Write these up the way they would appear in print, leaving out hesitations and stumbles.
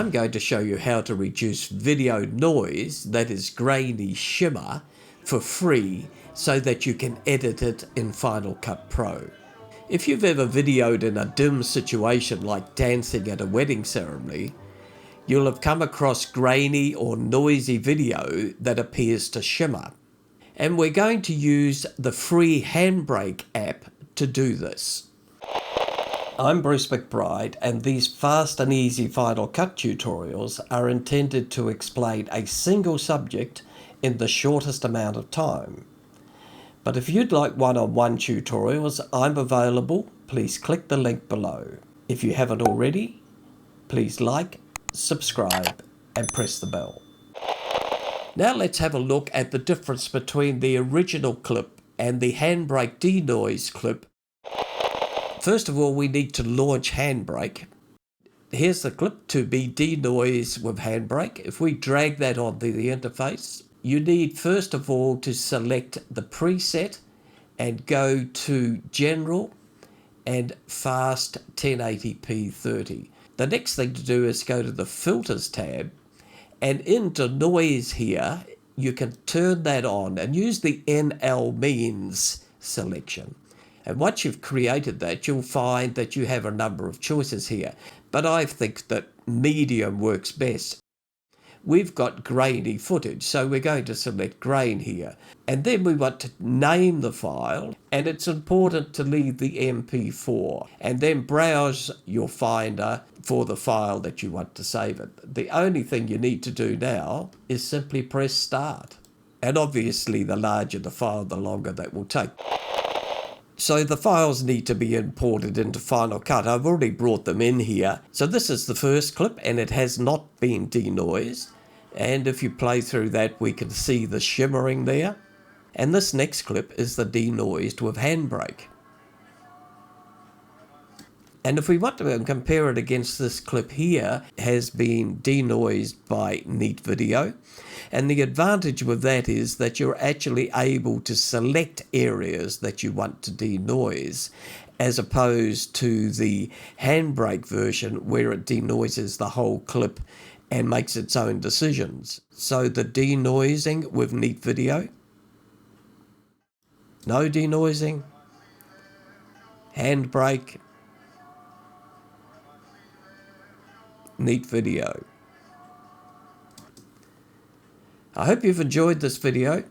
I'm going to show you how to reduce video noise, that is grainy shimmer, for free so that you can edit it in Final Cut Pro. If you've ever videoed in a dim situation like dancing at a wedding ceremony, you'll have come across grainy or noisy video that appears to shimmer. And we're going to use the free HandBrake app to do this. I'm Bruce Macbryde, and these fast and easy Final Cut tutorials are intended to explain a single subject in the shortest amount of time. But if you'd like one-on-one tutorials, I'm available. Please click the link below. If you haven't already, please like, subscribe, and press the bell. Now let's have a look at the difference between the original clip and the HandBrake DeNoise clip. First of all, we need to launch HandBrake. Here's the clip to be denoised with HandBrake. If we drag that onto the interface, you need first of all to select the preset and go to General and Fast 1080p 30. The next thing to do is go to the Filters tab, and in DeNoise here, you can turn that on and use the NL means selection. And once you've created that, you'll find that you have a number of choices here. But I think that medium works best. We've got grainy footage, so we're going to select grain here. And then we want to name the file, and it's important to leave the MP4. And then browse your Finder for the file that you want to save it. The only thing you need to do now is simply press Start. And obviously, the larger the file, the longer that will take. So the files need to be imported into Final Cut. I've already brought them in here. So this is the first clip, and it has not been denoised. And if you play through that, we can see the shimmering there. And this next clip is the denoised with HandBrake. And if we want to compare it against this clip here, it has been denoised by Neat Video. And the advantage with that is that you're actually able to select areas that you want to denoise, as opposed to the HandBrake version where it denoises the whole clip and makes its own decisions. So the denoising with Neat Video, no denoising, HandBrake, Neat Video. I hope you've enjoyed this video,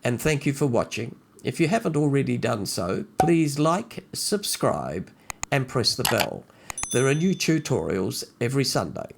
and thank you for watching. If you haven't already done so, please like, subscribe, and press the bell. There are new tutorials every Sunday.